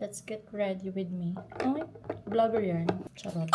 Let's get ready with me. Okay, vlogger yan. Charot.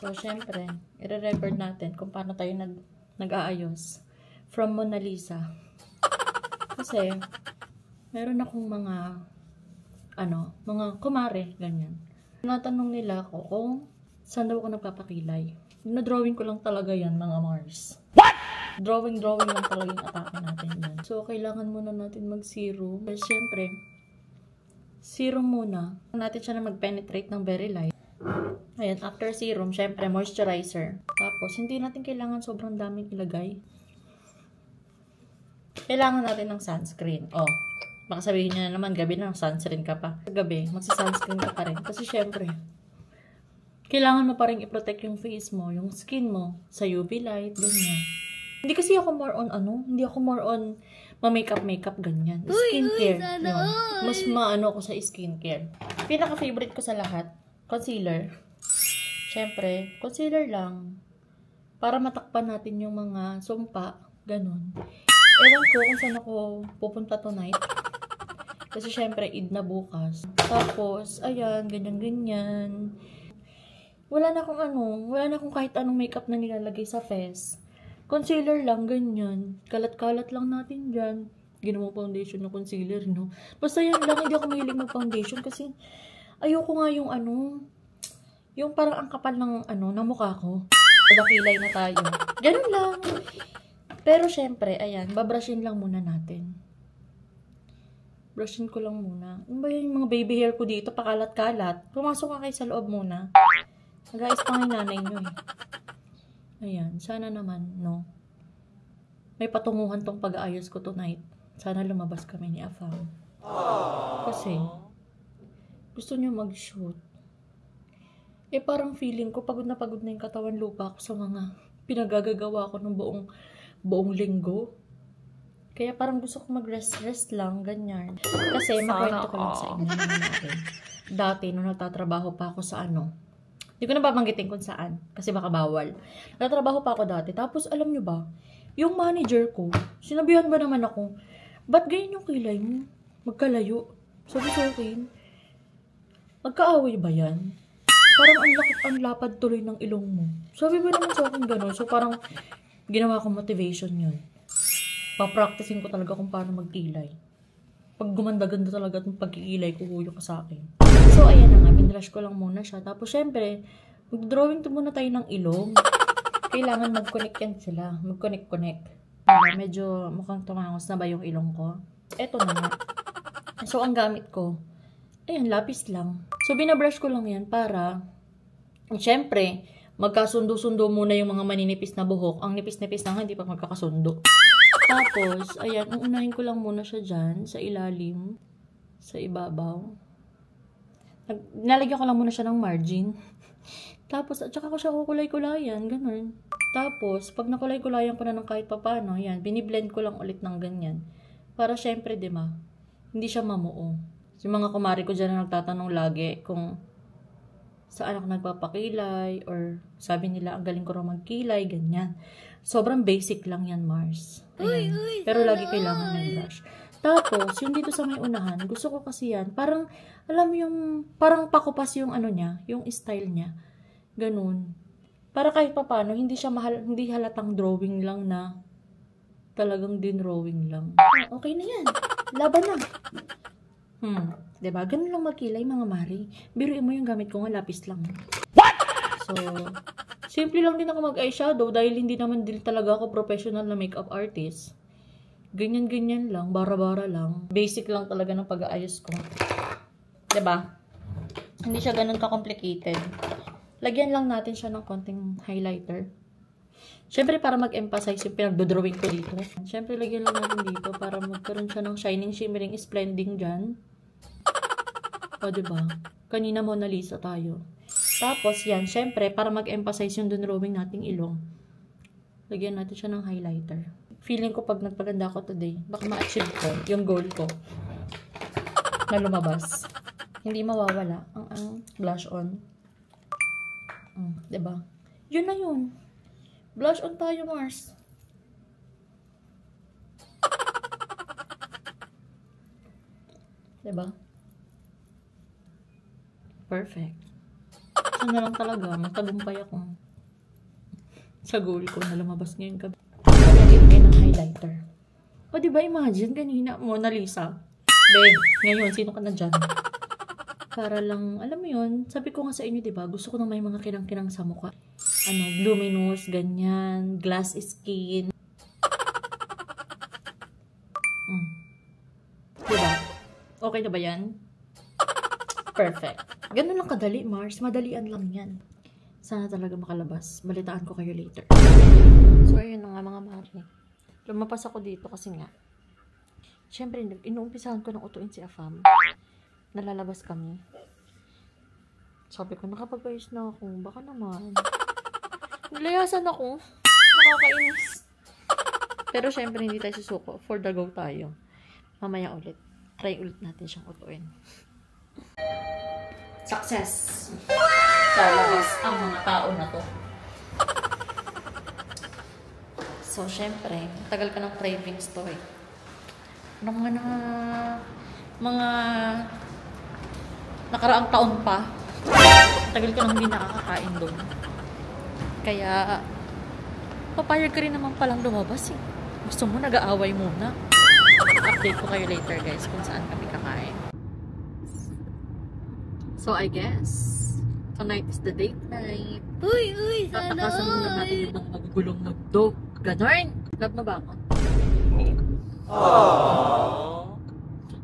So, syempre, i-record natin kung paano tayo nag-aayos from Mona Lisa. Kasi, meron akong mga kumare, ganyan. Natanong nila ako kung saan daw ako nagpapakilay. Na-drawing ko lang talaga yan, mga Mars. What? Drawing lang talaga yung atake natin yan. So, kailangan muna natin mag-serum. Pero, syempre, serum muna. Natin siya na mag-penetrate ng very light. Ayan, after serum, syempre, moisturizer. Tapos, hindi natin kailangan sobrang daming ilagay. Kailangan natin ng sunscreen. Oh, baka sabihin niya na naman, gabi na, sunscreen ka pa. Gabi, magsa-sunscreen ka pa rin. Kasi, syempre, kailangan mo pa rin i-protect yung face mo, yung skin mo, sa UV light, ganyan. Hindi kasi ako more on, hindi ako more on ma-makeup, ganyan. Skincare. Mas maano ko sa skincare. Pinaka-favorite ko sa lahat, concealer. Siyempre, concealer lang. Para matakpan natin yung mga sumpa, ganun. Ewan ko kung saan ako pupunta tonight. Kasi siyempre, Eid na bukas. Tapos, ayan, ganyan. Wala na akong kahit anong makeup na nilalagay sa face. Concealer lang, ganyan. Kalat-kalat lang natin dyan. Ginawa foundation na concealer, no? Basta yan lang, hindi ako mahilig mag-foundation kasi ayoko nga yung yung parang ang kapal ng mukha ko. Dakilay na tayo. Ganun lang. Pero syempre, ayan, babrushin lang muna natin. Brushin ko lang muna. Ano ba yung mga baby hair ko dito, pakalat-kalat? Pumasok ka kayo sa loob muna. Nag-ayos pa nga yung nanay nyo eh. Ayan, sana naman, no? May patunguhan tong pag-aayos ko tonight. Sana lumabas kami ni Afam. Kasi, gusto niya mag-shoot. Eh, parang feeling ko, pagod na yung katawan lupa ko sa mga pinagagagawa ko ng buong linggo. Kaya parang gusto ko mag-rest lang, ganyan. Kasi, makwento ko lang sa inyo natin. Dati, nung nagtatrabaho pa ako sa hindi ko na babanggitin kung saan. Kasi baka bawal. Nagtatrabaho pa ako dati. Tapos, alam nyo ba, yung manager ko, sinabihan ba naman ako, ba't ganyan yung kilay mo? Magkalayo. Sabi sa akin, magkaaway ba yan? Parang ang lapad tuloy ng ilong mo. Sabi ba naman sa akin gano'n? So, parang ginawa kong motivation yun. Papracticing ko talaga kung paano magkilay. Pag gumanda-ganda talaga itong pagkikilay ko, huyo ka sa akin. So, ayan na nga, binrush ko lang muna siya. Tapos, syempre, mag-drawing to muna tayo ng ilong. Kailangan mag-connect yan sila. Mag-connect. Medyo mukhang tumangos na ba yung ilong ko? Eto na nga. So, ang gamit ko, ayan, lapis lang. So, binabrush ko lang yan para, syempre, magkasundo-sundo muna yung mga maninipis na buhok. Ang nipis-nipis na hindi pa magkakasundo. Tapos, ayan, uunahin ko lang muna siya dyan, sa ilalim, sa ibabaw. Nalagyan ko lang muna siya ng margin. Tapos, at saka ko siya kukulay-kulayan, ganun. Tapos, pag nakulay-kulayan ko na ng kahit papano, ayan, biniblend ko lang ulit ng ganyan. Para syempre, diba, hindi siya mamuo. Yung mga kumari ko dyan na nagtatanong lagi kung saan ako nagpapakilay, or sabi nila, ang galing ko rin magkilay, ganyan. Sobrang basic lang yan, Mars. Ayan. Pero lagi kailangan ng brush. Tapos, yung dito sa may unahan, gusto ko kasi yan, parang, alam mo yung, parang pakupas yung niya, yung style niya. Ganun. Para kahit papano, hindi halatang drawing lang na, talagang drawing lang. Okay na yan. Laban na. Diba? Ganun lang magkilay, mga mari. Biruin mo yung gamit ko nga, lapis lang. What? So, simple lang din ako mag-eyeshadow dahil hindi naman din talaga ako professional na makeup artist. Ganyan-ganyan lang, bara-bara lang. Basic lang talaga ng pag-aayos ko. Diba? Hindi siya ganun ka-complicated. Lagyan lang natin siya ng konting highlighter. Siyempre, para mag-emphasize yung pinagdodrawing ko dito. Siyempre, lagyan lang natin dito para magkaroon siya ng shining, shimmering, splending dyan. O, diba? Kanina Mona Lisa tayo. Tapos, yan, syempre, para mag-emphasize yung dun drawing nating ilong, lagyan natin siya ng highlighter. Feeling ko pag nagpaganda ako today, baka ma-achieve ko yung goal ko na lumabas. Hindi mawawala ang blush on. Diba? Yun na yun. Blush on tayo, Mars. Diba? Perfect. So na lang talaga, matagumpay ako sa goal ko na lumabas ngayong gabi. Lagyan kayo ng highlighter. O diba, imagine, kanina, Mona Lisa. Be, ngayon, sino ka na dyan? Para lang, alam mo yun, sabi ko nga sa inyo, diba, gusto ko na may mga kinang-kinang sa mukha. Ano, luminous, ganyan, glass skin. Diba? Okay na ba yan? Perfect. Ganun lang kadali, Mars. Madalian lang yan. Sana talaga makalabas. Balitaan ko kayo later. So, ayun na nga mga mari. Lumapas ako dito kasi nga, syempre, inuumpisahan ko ng utuin si Afam. Nalalabas kami. Sabi ko, nakapag-ayos na ako. Baka naman. Nilayasan ako. Nakakainis. Pero syempre, hindi tayo susuko. For the go tayo. Mamaya ulit. Try ulit natin siyang utuin. Success! Lalabas ang mga tao na to. So, syempre, tagal ka ng cravings to eh. Mga nakaraang taon pa, tagal ka nang hindi nakakakain doon. Kaya, papayag ka rin naman palang lumabas eh. Gusto mo, nag-aaway muna. Update ko kayo later guys kung saan kami kakain. So, I guess, tonight is the date night. Uy, sana Tatakasan muna natin yung mga magugulong magdog. Ganon! Love mo ba ako? Aww.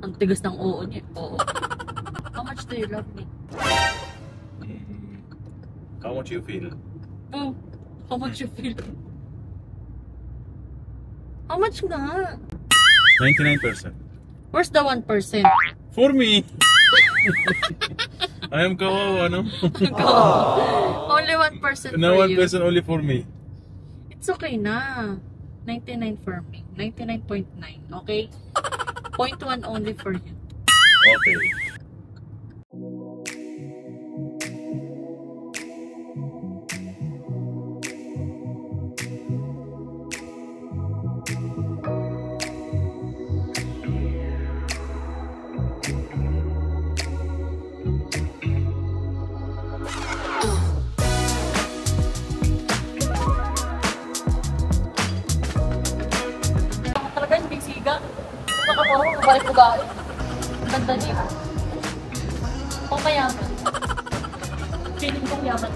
Ang tigas ng oo niya. Oo. How much do you love me? How much you feel? Oh, how much you feel? How much nga? 99%. Where's the 1%? For me! I am kawawa, no? Only 1% No, for you. 1% only for me. It's okay na. 99 for me. 99.9, okay? 0.1 only for you. Okay. Talaga yung big siga. Nakaparang mabalik ko ba? Ganda niya. Pamayaman. Feeling kong yaman.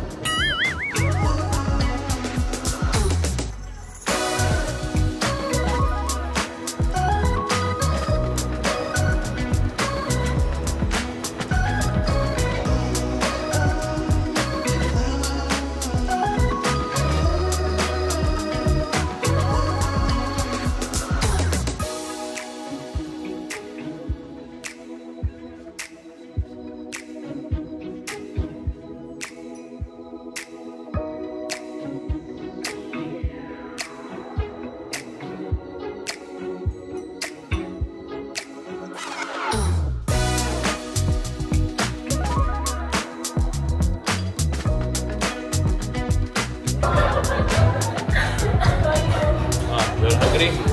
You're agree?